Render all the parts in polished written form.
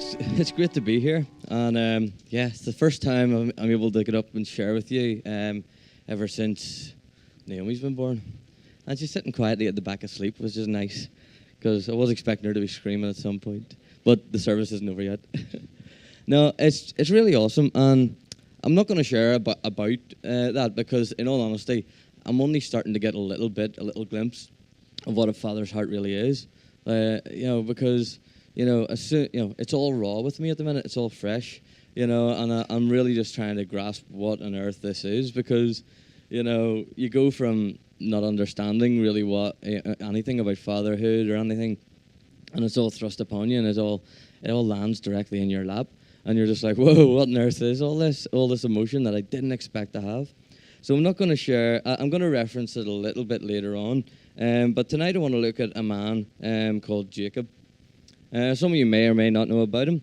It's great to be here, and yeah, it's the first time I'm able to get up and share with you ever since Naomi's been born. And she's sitting quietly at the back asleep, which is nice, because I was expecting her to be screaming at some point, but the service isn't over yet. No, it's really awesome, and I'm not going to share about that because, in all honesty, I'm only starting to get a little glimpse of what a father's heart really is. Because it's all raw with me at the minute. It's all fresh, and I'm really just trying to grasp what on earth this is because, you go from not understanding really what anything about fatherhood or anything, and it's all thrust upon you, and it all lands directly in your lap, and you're just like, whoa, what on earth is all this emotion that I didn't expect to have. So I'm not going to share. I'm going to reference it a little bit later on, but tonight I want to look at a man called Jacob. Some of you may or may not know about him.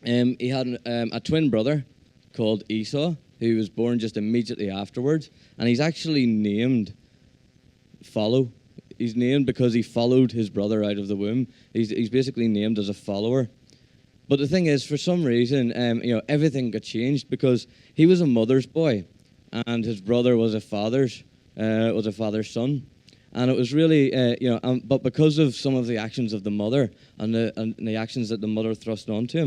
He had a twin brother called Esau, who was born just immediately afterwards, and he's actually named Follow. He's named because he followed his brother out of the womb. He's basically named as a follower. But the thing is, for some reason, everything got changed because he was a mother's boy, and his brother was a father's son. And it was really, but because of some of the actions of the mother and the actions that the mother thrust onto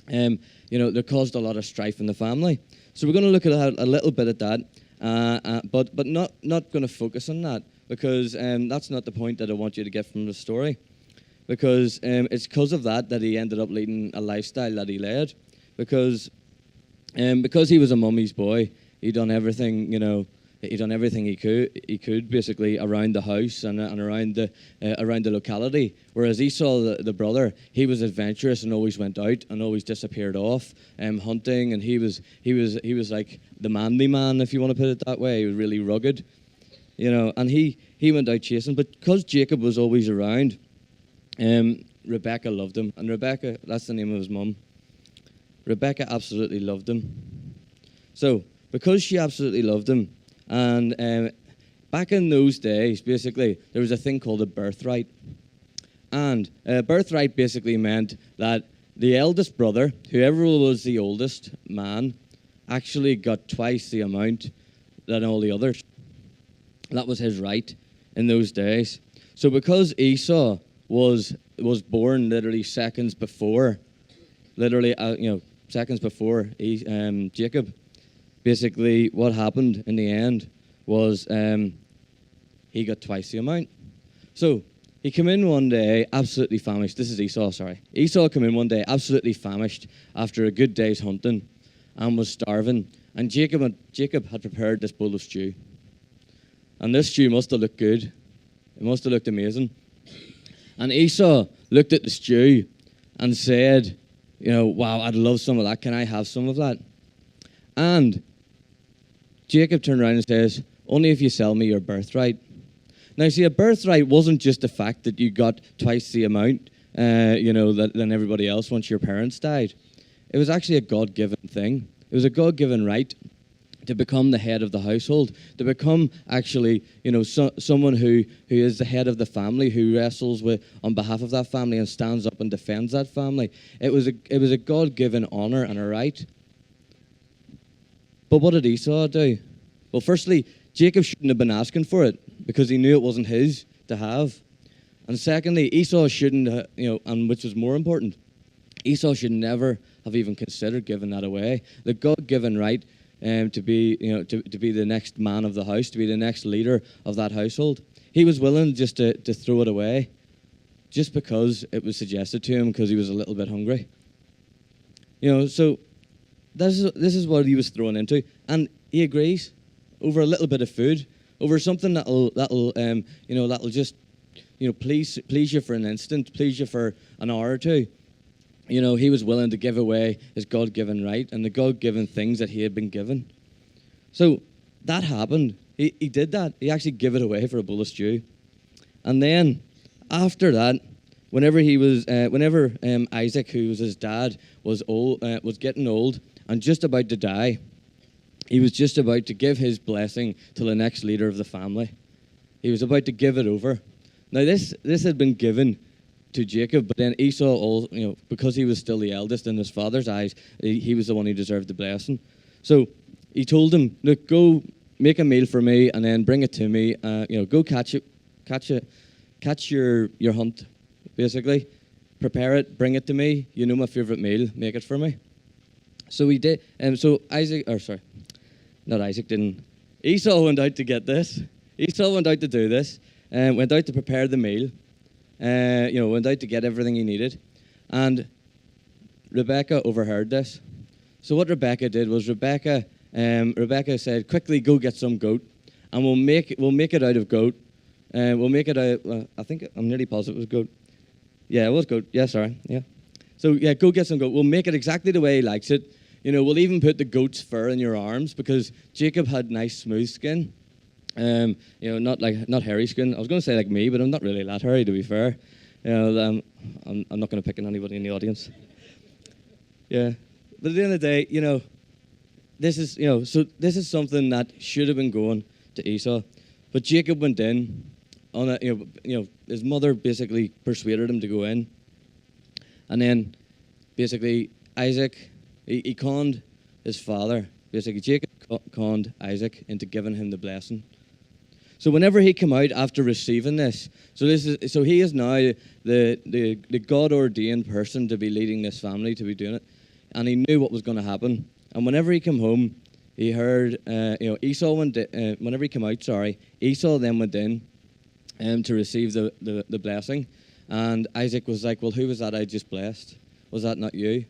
him, they caused a lot of strife in the family. So we're going to look at a little bit at that, but not going to focus on that because that's not the point that I want you to get from the story. Because it's because of that he ended up leading a lifestyle that he led. Because he was a mummy's boy, he done everything, he could basically around the house and around the locality. Whereas Esau, the brother, he was adventurous and always went out and always disappeared off hunting, and he was like the manly man, if you want to put it that way. He was really rugged, and he went out chasing. But because Jacob was always around, Rebecca loved him, and Rebecca, that's the name of his mum. Rebecca absolutely loved him. So because she absolutely loved him. And back in those days, basically, there was a thing called a birthright. And birthright basically meant that the eldest brother, whoever was the oldest man, actually got twice the amount than all the others. That was his right in those days. So because Esau was born literally seconds before Jacob, basically, what happened in the end was he got twice the amount. So he came in one day absolutely famished. This is Esau, sorry. Esau came in one day absolutely famished after a good day's hunting and was starving. And Jacob had prepared this bowl of stew. And this stew must have looked good. It must have looked amazing. And Esau looked at the stew and said, wow, I'd love some of that. Can I have some of that? And Jacob turned around and says, only if you sell me your birthright. Now, see, a birthright wasn't just the fact that you got twice the amount, than everybody else once your parents died. It was actually a God-given thing. It was a God-given right to become the head of the household, to become actually, someone who is the head of the family, who wrestles on behalf of that family and stands up and defends that family. It was a God-given honor and a right. But what did Esau do? Well, firstly, Jacob shouldn't have been asking for it because he knew it wasn't his to have. And secondly, Esau shouldn't, and which was more important, Esau should never have even considered giving that away. The God-given right to be the next man of the house, to be the next leader of that household. He was willing just to throw it away just because it was suggested to him because he was a little bit hungry. So this is what he was thrown into, and he agrees over a little bit of food, over something that'll just please you for an instant, please you for an hour or two. He was willing to give away his God-given right and the God-given things that he had been given. So that happened. He did that. He actually gave it away for a bowl of stew. And then after that, whenever Isaac, who was his dad, was getting old and just about to die, he was just about to give his blessing to the next leader of the family. He was about to give it over. Now, this had been given to Jacob, but then Esau, because he was still the eldest in his father's eyes, he was the one who deserved the blessing. So he told him, look, go make a meal for me and then bring it to me. Go catch your hunt, basically. Prepare it, bring it to me. You know my favorite meal, make it for me. So he did. Esau went out to get this. Esau went out to do this, went out to prepare the meal, went out to get everything he needed. And Rebecca overheard this. So what Rebecca did was Rebecca said, quickly go get some goat, and we'll make it out of goat. We'll make it out, I think, I'm nearly positive it was goat. Yeah, it was goat. Yeah, sorry. Yeah. So, yeah, go get some goat. We'll make it exactly the way he likes it. We'll even put the goat's fur in your arms because Jacob had nice, smooth skin. Not hairy skin. I was going to say like me, but I'm not really that hairy, to be fair. I'm not going to pick on anybody in the audience. Yeah. But at the end of the day, this is something that should have been going to Esau. But Jacob went in. His mother basically persuaded him to go in. And then, basically, Isaac, he conned his father. Basically, Jacob conned Isaac into giving him the blessing. So whenever he came out after receiving this, so he is now the God-ordained person to be leading this family, to be doing it. And he knew what was going to happen. And whenever he came home, he heard, Esau whenever he came out, Esau then went in to receive the blessing. And Isaac was like, well, who was that I just blessed? Was that not you?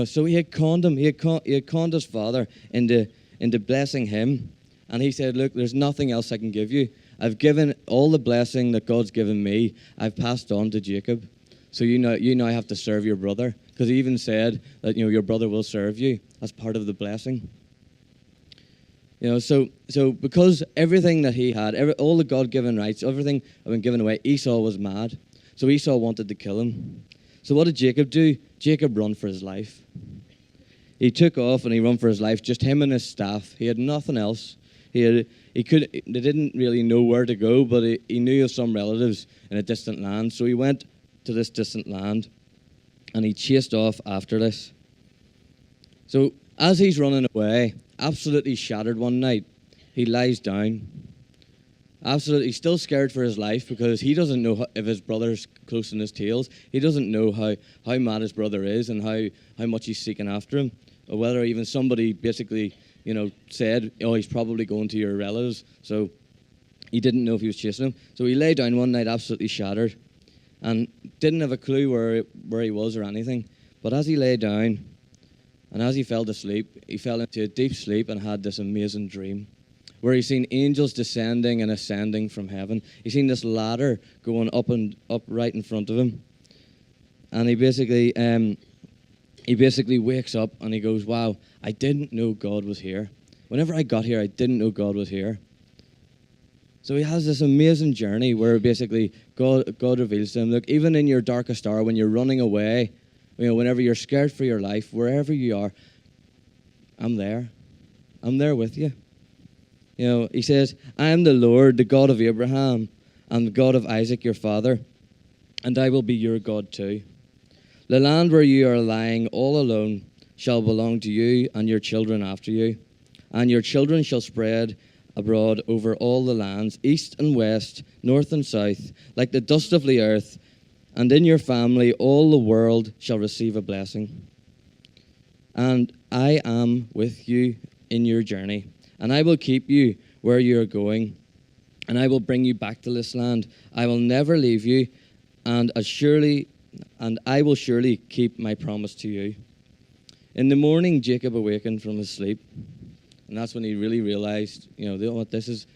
So he had conned him. He had conned his father into blessing him. And he said, look, there's nothing else I can give you. I've given all the blessing that God's given me. I've passed on to Jacob. So you now have to serve your brother. Because he even said that, your brother will serve you as part of the blessing. So because everything that he had, all the God-given rights, everything had been given away, Esau was mad. So Esau wanted to kill him. So what did Jacob do? Jacob ran for his life. He took off and he ran for his life, just him and his staff. He had nothing else. They didn't really know where to go, but he knew of some relatives in a distant land. So he went to this distant land and he chased off after this. So as he's running away, absolutely shattered one night, he lies down. Absolutely still scared for his life because he doesn't know if his brother's close in his tails. He doesn't know how mad his brother is and how much he's seeking after him. Or whether even somebody basically, said, oh, he's probably going to your relatives. So he didn't know if he was chasing him. So he lay down one night absolutely shattered and didn't have a clue where he was or anything. But as he lay down and as he fell to sleep, he fell into a deep sleep and had this amazing dream where he seen angels descending and ascending from heaven. He seen this ladder going up right in front of him. And he basically wakes up and he goes, wow, I didn't know God was here. Whenever I got here, I didn't know God was here. So he has this amazing journey where basically God reveals to him, look, even in your darkest hour, when you're running away, whenever you're scared for your life, wherever you are, I'm there. I'm there with you. He says, I am the Lord, the God of Abraham, and the God of Isaac, your father, and I will be your God too. The land where you are lying all alone shall belong to you and your children after you, and your children shall spread abroad over all the lands, east and west, north and south, like the dust of the earth, and in your family all the world shall receive a blessing. And I am with you in your journey, and I will keep you where you are going, and I will bring you back to this land. I will never leave you, and I will surely keep my promise to you. In the morning, Jacob awakened from his sleep, and that's when he really realized, what this is.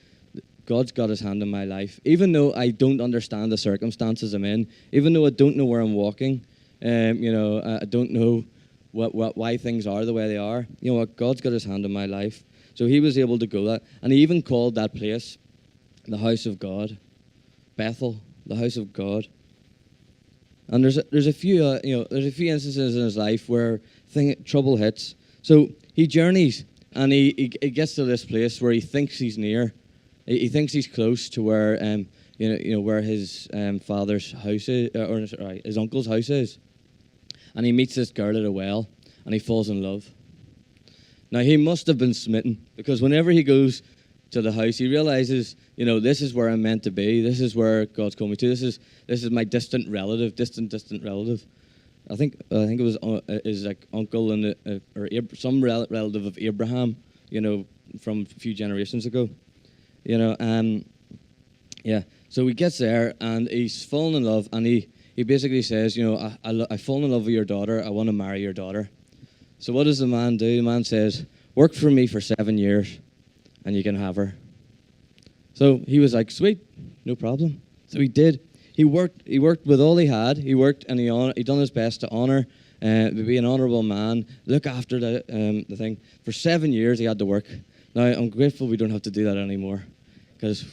God's got his hand in my life. Even though I don't understand the circumstances I'm in, even though I don't know where I'm walking, I don't know why things are the way they are, God's got his hand in my life. So he was able to go that, and he even called that place the house of God, Bethel, the house of God. And there's a few instances in his life where trouble hits. So he journeys and he gets to this place where he thinks he's near. He thinks he's close to where where his father's house is, or sorry, his uncle's house is. And he meets this girl at a well, and he falls in love. Now, he must have been smitten, because whenever he goes to the house, he realizes, this is where I'm meant to be. This is where God's called me to. This is my distant relative. I think it was his like uncle and some relative of Abraham, from a few generations ago, yeah. So he gets there and he's fallen in love, and he basically says, I've fallen in love with your daughter. I want to marry your daughter. So what does the man do? The man says, work for me for 7 years, and you can have her. So he was like, sweet, no problem. So he did. He worked with all he had. He worked, and he done his best to honor, be an honorable man, look after the thing. For 7 years he had to work. Now, I'm grateful we don't have to do that anymore, because,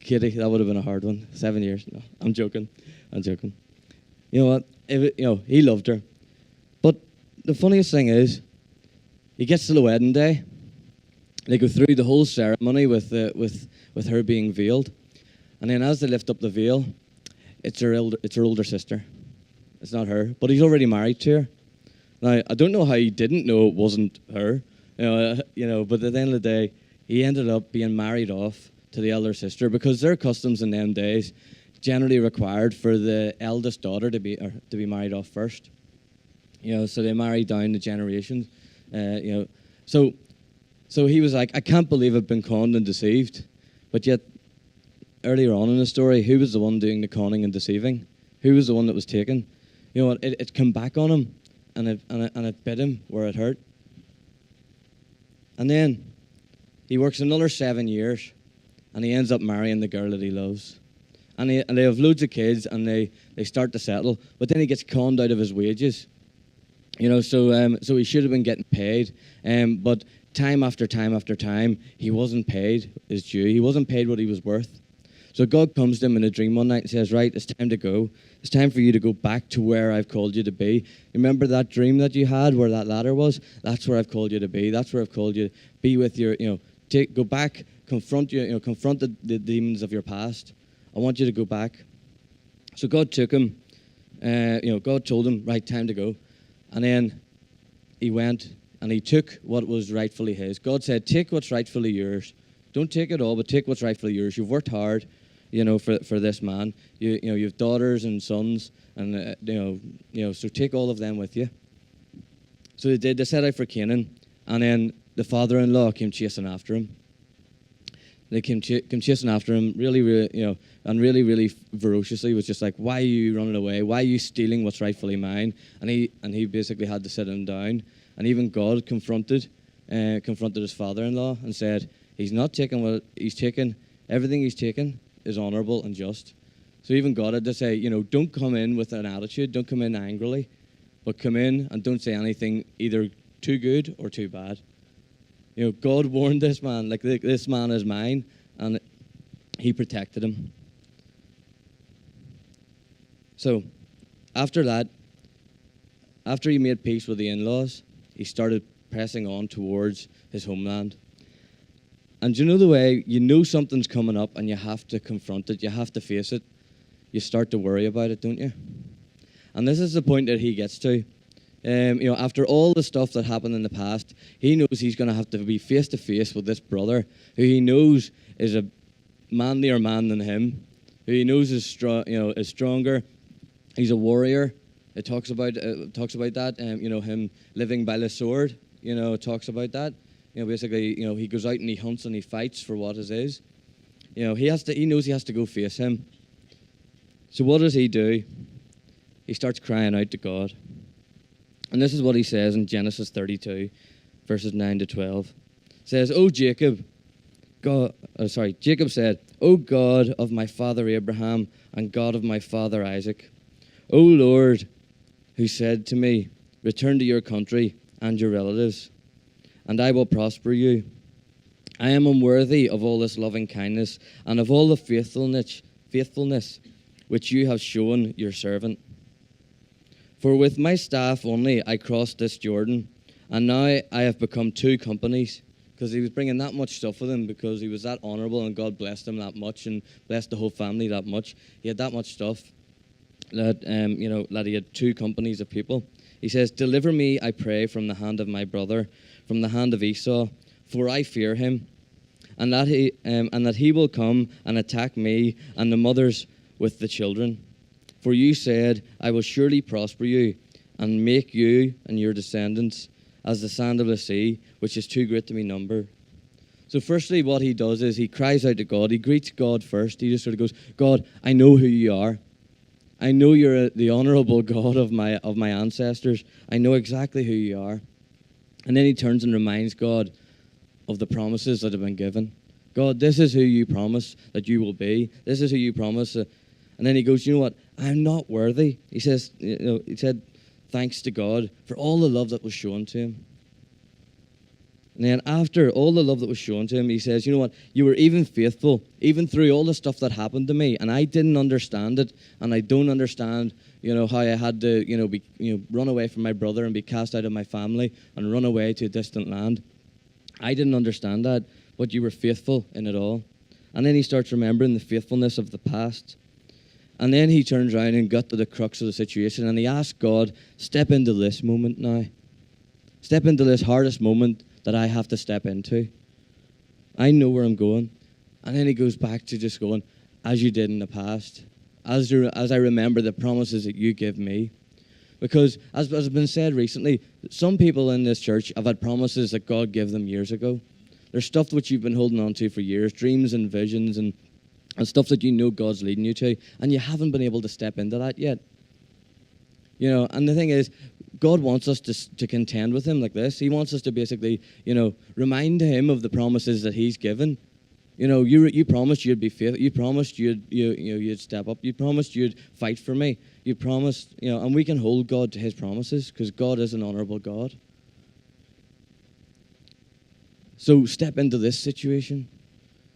Katie, that would have been a hard one. 7 years. No, I'm joking. You know what? He loved her. But the funniest thing is, he gets to the wedding day. They go through the whole ceremony with her being veiled. And then as they lift up the veil, it's her older sister. It's not her, but he's already married to her. Now, I don't know how he didn't know it wasn't her, but at the end of the day, he ended up being married off to the elder sister, because their customs in them days generally required for the eldest daughter to be married off first. So they married down the generations. So he was like, I can't believe I've been conned and deceived. But yet, earlier on in the story, who was the one doing the conning and deceiving? Who was the one that was taken? You know what? It come back on him, and it bit him where it hurt. And then he works another 7 years, and he ends up marrying the girl that he loves. And they have loads of kids, and they start to settle. But then he gets conned out of his wages. So he should have been getting paid. But time after time after time, he wasn't paid his due. He wasn't paid what he was worth. So God comes to him in a dream one night and says, right, it's time to go. It's time for you to go back to where I've called you to be. Remember that dream that you had where that ladder was? That's where I've called you to be. That's where I've called you to be with your, go back, confront the demons of your past. I want you to go back. So God took him, God told him, right, time to go. And then he went and he took what was rightfully his. God said, take what's rightfully yours. Don't take it all, but take what's rightfully yours. You've worked hard, for this man. You have daughters and sons, and so take all of them with you. So they did. They set out for Canaan, and then the father-in-law came chasing after him. They came chasing after him, really, and really ferociously. Was just like, why are you running away? Why are you stealing what's rightfully mine? And he basically had to sit him down. And even God confronted his father-in-law and said, he's not taking what he's taken. Everything he's taken is honorable and just. So even God had to say, don't come in with an attitude. Don't come in angrily, but come in and don't say anything either too good or too bad. God warned this man, like, this man is mine, and he protected him. So, after that, after he made peace with the in-laws, he started pressing on towards his homeland. And the way something's coming up and you have to confront it, you have to face it, you start to worry about it, don't you? And this is the point that he gets to. After all the stuff that happened in the past, he knows he's going to have to be face to face with this brother who he knows is a manlier man than him, who he knows is stronger. He's a warrior. It talks about that. Him living by the sword. It talks about that. Basically, he goes out and he hunts and he fights for what is his. He knows he has to go face him. So what does he do? He starts crying out to God. And this is what he says in Genesis 32, verses 9 to 12. It says, Jacob said, O God of my father Abraham and God of my father Isaac, O Lord, who said to me, return to your country and your relatives, and I will prosper you. I am unworthy of all this loving kindness and of all the faithfulness which you have shown your servant. For with my staff only I crossed this Jordan, and now I have become two companies. because he was bringing that much stuff with him because he was that honourable and God blessed him that much and blessed the whole family that much. He had that much stuff that, that he had 2 companies of people. He says, "Deliver me, I pray, from the hand of my brother, from the hand of Esau, for I fear him, and that he will come and attack me and the mothers with the children. For you said, I will surely prosper you and make you and your descendants as the sand of the sea, which is too great to be numbered." So firstly, what he does is he cries out to God. He greets God first. He just sort of goes, "God, I know who you are. I know you're the honourable God of my ancestors. I know exactly who you are." And then he turns and reminds God of the promises that have been given. "God, this is who you promise that you will be. This is who you promise." And then he goes, "You know what? I'm not worthy." He says, he said, thanks to God for all the love that was shown to him. And then after all the love that was shown to him, he says, "You know what? You were even faithful, even through all the stuff that happened to me, and I didn't understand it, and I don't understand, how I had to, run away from my brother and be cast out of my family and run away to a distant land. I didn't understand that, but you were faithful in it all." And then he starts remembering the faithfulness of the past. And then he turns around and got to the crux of the situation, and he asks God, "Step into this moment now. Step into this hardest moment that I have to step into. I know where I'm going." And then he goes back to just going, "As you did in the past, as I remember the promises that you give me." Because, as has been said recently, some people in this church have had promises that God gave them years ago. There's stuff which you've been holding on to for years, dreams and visions and stuff that you know God's leading you to, and you haven't been able to step into that yet. And the thing is, God wants us to contend with him like this. He wants us to basically, remind him of the promises that he's given. You promised you'd be faithful. You promised you'd step up. You promised you'd fight for me. You promised, and we can hold God to his promises because God is an honourable God. So step into this situation.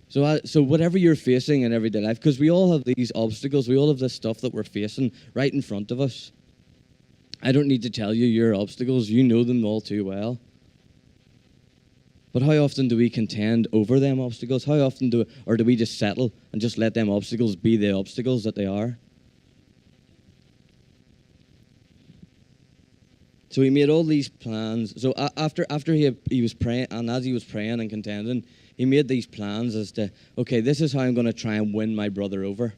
So whatever you're facing in everyday life, because we all have these obstacles, we all have this stuff that we're facing right in front of us. I don't need to tell you your obstacles. You know them all too well. But how often do we contend over them obstacles? How often do we just settle and just let them obstacles be the obstacles that they are? So he made all these plans. So after he was praying, and as he was praying and contending, he made these plans as to, okay, this is how I'm going to try and win my brother over.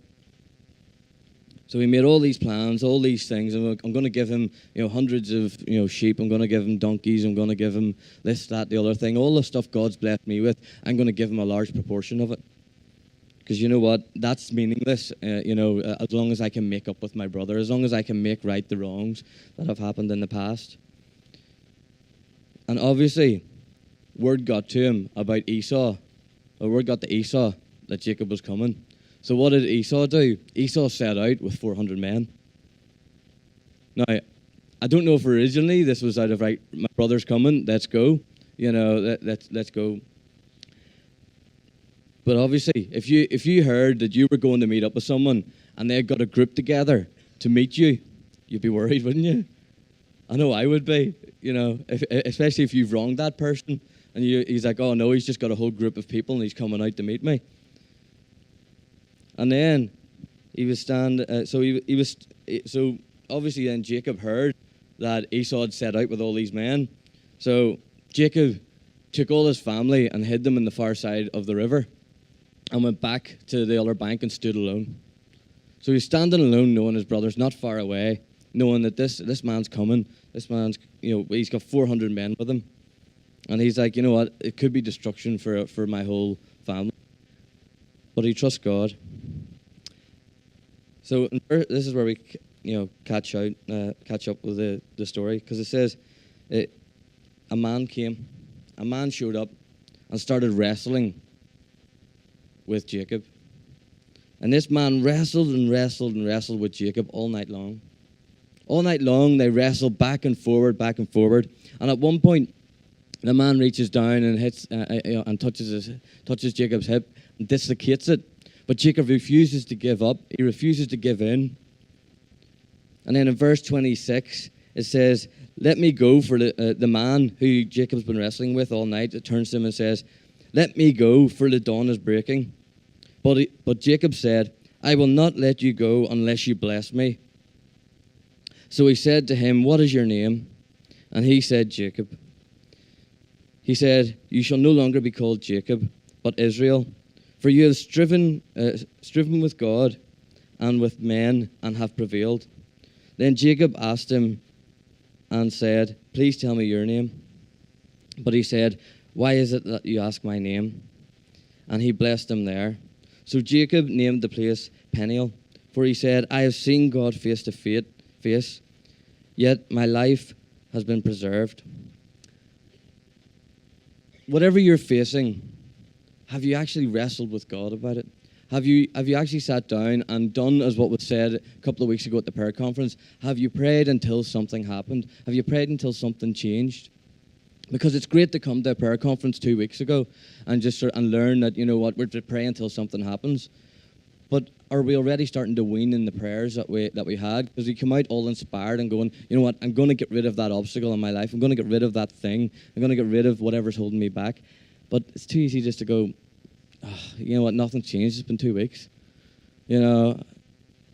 So he made all these plans, all these things. I'm going to give him, hundreds of, sheep. I'm going to give him donkeys. I'm going to give him this, that, the other thing. All the stuff God's blessed me with, I'm going to give him a large proportion of it. Because you know what? That's meaningless, as long as I can make up with my brother, as long as I can make right the wrongs that have happened in the past. And obviously, word got to him about Esau. Word got to Esau that Jacob was coming. So what did Esau do? Esau set out with 400 men. Now, I don't know if originally this was out of, right, my brother's coming, let's go. Let's go. But obviously, if you heard that you were going to meet up with someone and they got a group together to meet you, you'd be worried, wouldn't you? I know I would be, especially if you've wronged that person and he's like, oh no, he's just got a whole group of people and he's coming out to meet me. And then he was so obviously then Jacob heard that Esau had set out with all these men. So Jacob took all his family and hid them in the far side of the river and went back to the other bank and stood alone. So he's standing alone, knowing his brother's not far away, knowing that this man's coming. This man's, he's got 400 men with him. And he's like, you know what, it could be destruction for my whole family. But he trusts God. So this is where we, catch up with the story, because it says, a man showed up and started wrestling with Jacob. And this man wrestled and wrestled and wrestled with Jacob all night long. All night long, they wrestled back and forward. And at one point, the man reaches down and hits and touches Jacob's hip and dislocates it. But Jacob refuses to give up. He refuses to give in. And then in verse 26, it says, let me go, for the man who Jacob's been wrestling with all night. It turns to him and says, let me go, for the dawn is breaking. But Jacob said, I will not let you go unless you bless me. So he said to him, what is your name? And he said, Jacob. He said, you shall no longer be called Jacob, but Israel, for you have striven with God and with men and have prevailed. Then Jacob asked him and said, please tell me your name. But he said, why is it that you ask my name? And he blessed him there. So Jacob named the place Peniel, for he said, I have seen God face to face, yet my life has been preserved. Whatever you're facing, have you actually wrestled with God about it? Have you actually sat down and done as what was said a couple of weeks ago at the prayer conference? Have you prayed until something happened? Have you prayed until something changed? Because it's great to come to a prayer conference 2 weeks ago and just and learn that, you know what, we're to pray until something happens. But are we already starting to wean in the prayers that we had? Because we come out all inspired and going, you know what, I'm going to get rid of that obstacle in my life. I'm going to get rid of that thing. I'm going to get rid of whatever's holding me back. But it's too easy just to go, you know what, nothing's changed. It's been 2 weeks. You know,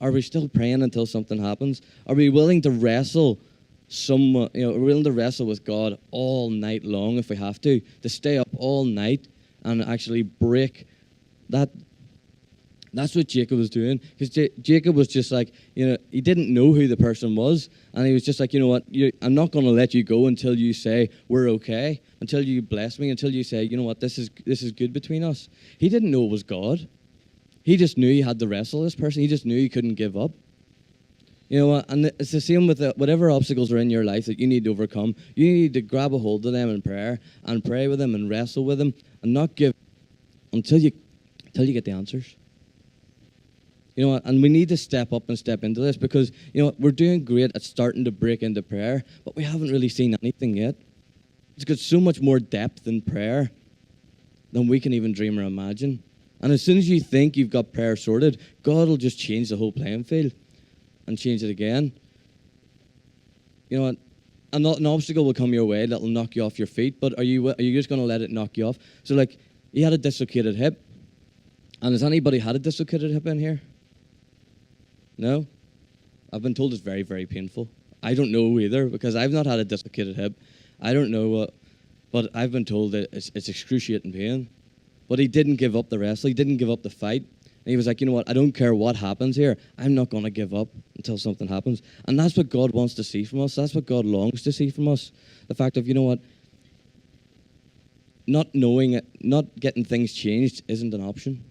are we still praying until something happens? Are we willing to wrestle we're willing to wrestle with God all night long if we have to stay up all night and actually break that? That's what Jacob was doing, because Jacob was just like, you know, he didn't know who the person was, and he was just like, you know what, I'm not going to let you go until you say we're okay, until you bless me, until you say, you know what, this is good between us. He didn't know it was God. He just knew he had to wrestle this person. He just knew he couldn't give up. You know what, and it's the same with whatever obstacles are in your life that you need to overcome. You need to grab a hold of them in prayer and pray with them and wrestle with them and not give until you get the answers. You know what, and we need to step up and step into this, because, you know, we're doing great at starting to break into prayer, but we haven't really seen anything yet. It's got so much more depth in prayer than we can even dream or imagine. And as soon as you think you've got prayer sorted, God will just change the whole playing field and change it again. You know what? An obstacle will come your way that will knock you off your feet, but are you just going to let it knock you off? So, like, he had a dislocated hip. And has anybody had a dislocated hip in here? No? I've been told it's very, very painful. I don't know either, because I've not had a dislocated hip. I don't know but I've been told that it's excruciating pain. But he didn't give up the wrestle. He didn't give up the fight. And he was like, you know what, I don't care what happens here. I'm not going to give up until something happens. And that's what God wants to see from us. That's what God longs to see from us. The fact of, you know what, not knowing it, not getting things changed isn't an option.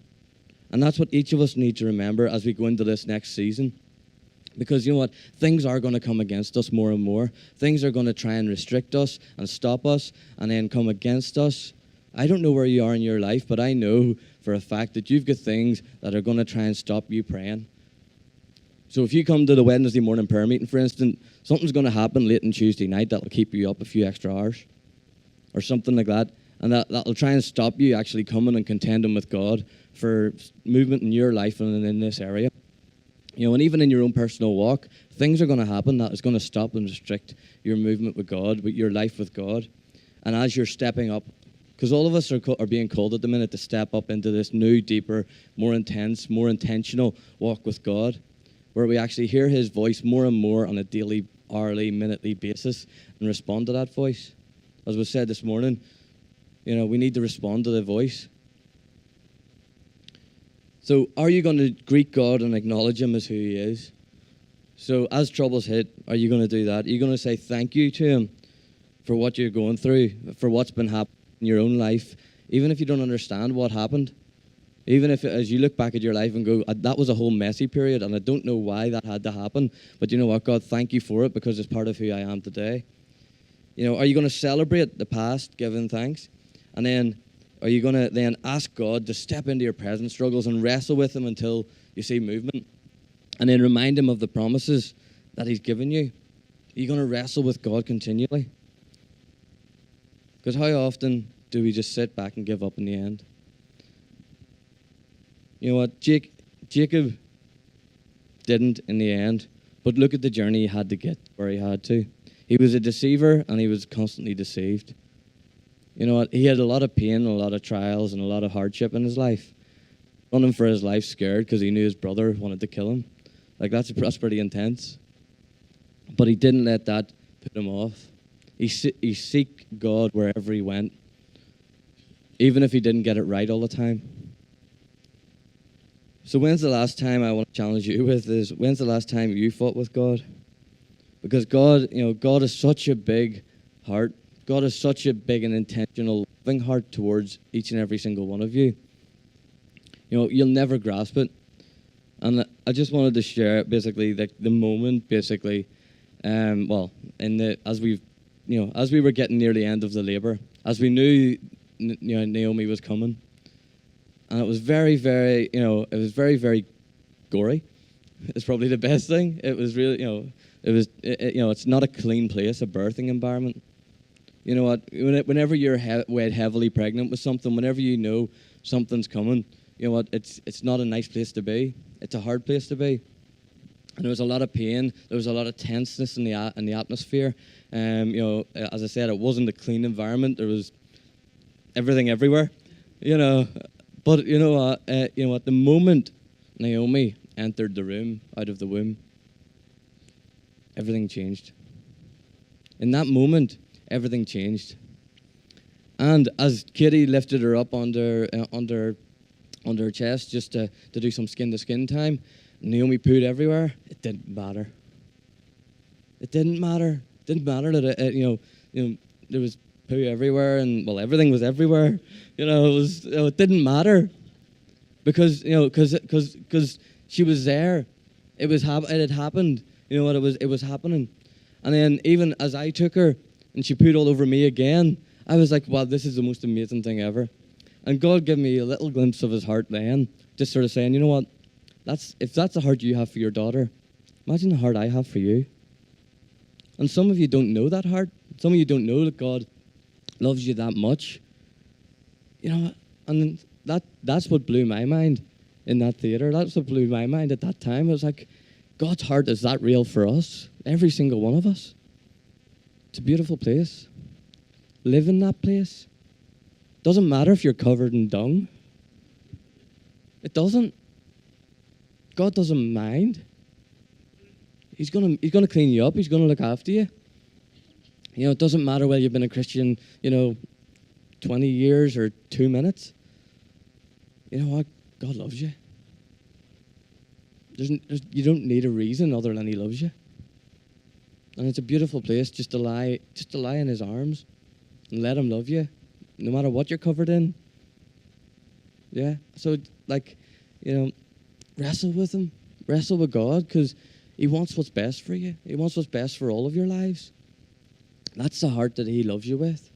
And that's what each of us need to remember as we go into this next season. Because, you know what, things are going to come against us more and more. Things are going to try and restrict us and stop us and then come against us. I don't know where you are in your life, but I know for a fact that you've got things that are going to try and stop you praying. So if you come to the Wednesday morning prayer meeting, for instance, something's going to happen late on Tuesday night that'll keep you up a few extra hours or something like that. And that'll try and stop you actually coming and contending with God for movement in your life and in this area. You know, and even in your own personal walk, things are going to happen that is going to stop and restrict your movement with God, with your life with God. And as you're stepping up, because all of us are being called at the minute to step up into this new, deeper, more intense, more intentional walk with God, where we actually hear his voice more and more on a daily, hourly, minutely basis and respond to that voice. As was said this morning, you know, we need to respond to the voice. So are you going to greet God and acknowledge him as who he is? So as troubles hit, are you going to do that? Are you going to say thank you to him for what you're going through, for what's been happening in your own life, even if you don't understand what happened? Even if, as you look back at your life and go, that was a whole messy period, and I don't know why that had to happen, but you know what, God, thank you for it, because it's part of who I am today. You know, are you going to celebrate the past, giving thanks? And then, are you going to then ask God to step into your present struggles and wrestle with him until you see movement? And then remind him of the promises that he's given you? Are you going to wrestle with God continually? Because how often do we just sit back and give up in the end? You know what? Jacob didn't in the end, but look at the journey he had to get where he had to. He was a deceiver, and he was constantly deceived. You know what? He had a lot of pain, a lot of trials, and a lot of hardship in his life. Running for his life, scared because he knew his brother wanted to kill him. Like, that's pretty intense. But he didn't let that put him off. He seeked God wherever he went, even if he didn't get it right all the time. So when's the last time, I want to challenge you with is, when's the last time you fought with God? Because God, God is such a big heart. God is such a big and intentional, loving heart towards each and every single one of you. You'll never grasp it. And I just wanted to share basically the moment, basically, as we were getting near the end of the labour, as we knew, Naomi was coming, and it was very, very, very, very gory. It's probably the best thing. It was really, it's not a clean place, a birthing environment. You know what? Whenever you're weighed heavily pregnant with something, whenever you know something's coming, you know what? It's not a nice place to be. It's a hard place to be. And there was a lot of pain. There was a lot of tenseness in the atmosphere. As I said, it wasn't a clean environment. There was everything everywhere. But you know what? The moment Naomi entered the room, out of the womb, everything changed. In that moment, everything changed. And as Katie lifted her up under her chest just to do some skin-to-skin time, Naomi pooed everywhere. It didn't matter. It didn't matter. It didn't matter that there was poo everywhere, and everything was everywhere. It didn't matter because she was there. It had happened. It was happening. And then even as I took her and she pooed all over me again, I was like, wow, this is the most amazing thing ever. And God gave me a little glimpse of his heart then, just sort of saying, you know what, if that's the heart you have for your daughter, imagine the heart I have for you. And some of you don't know that heart. Some of you don't know that God loves you that much. And that's what blew my mind in that theater. That's what blew my mind at that time. I was like, God's heart is that real for us, every single one of us. It's a beautiful place. Live in that place. Doesn't matter if you're covered in dung. It doesn't. God doesn't mind. He's gonna clean you up. He's gonna look after you. It doesn't matter whether you've been a Christian, 20 years or 2 minutes. You know what? God loves you. You don't need a reason other than he loves you. And it's a beautiful place just to lie in his arms and let him love you, no matter what you're covered in. Yeah. So, wrestle with him. Wrestle with God, because he wants what's best for you. He wants what's best for all of your lives. That's the heart that he loves you with.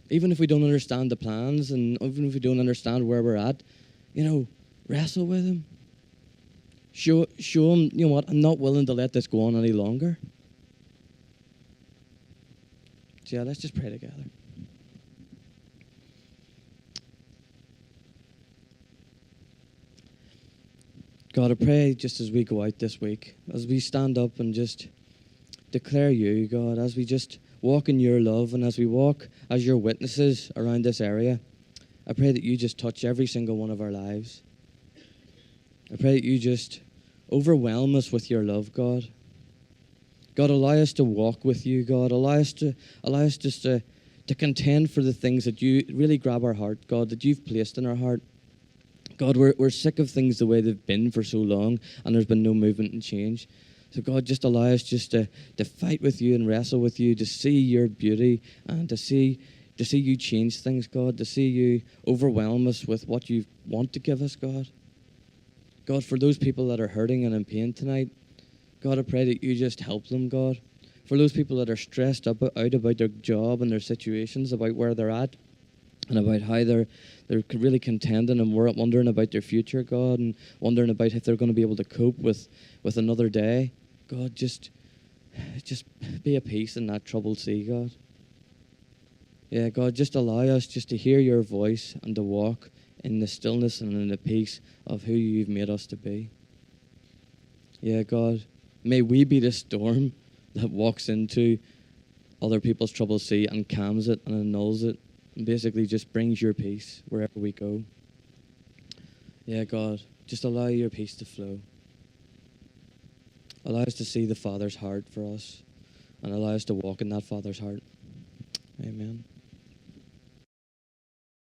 Even if we don't understand the plans, and even if we don't understand where we're at, wrestle with him. Show him, you know what, I'm not willing to let this go on any longer. So yeah, let's just pray together. God, I pray just as we go out this week, as we stand up and just declare you, God, as we just walk in your love and as we walk as your witnesses around this area, I pray that you just touch every single one of our lives. I pray that you just overwhelm us with your love, God. God, allow us to walk with you, God. Allow us just to contend for the things that you really grab our heart, God, that you've placed in our heart. God, we're sick of things the way they've been for so long, and there's been no movement and change. So God, just allow us just to fight with you and wrestle with you, to see your beauty and to see you change things, God, to see you overwhelm us with what you want to give us, God. God, for those people that are hurting and in pain tonight, God, I pray that you just help them, God. For those people that are stressed out about their job and their situations, about where they're at, and about how they're really contending and wondering about their future, God, and wondering about if they're going to be able to cope with another day. God, just be a peace in that troubled sea, God. Yeah, God, just allow us just to hear your voice and to walk in the stillness and in the peace of who you've made us to be. Yeah, God, may we be the storm that walks into other people's troubled sea and calms it and annuls it, and basically just brings your peace wherever we go. Yeah, God, just allow your peace to flow. Allow us to see the Father's heart for us, and allow us to walk in that Father's heart. Amen.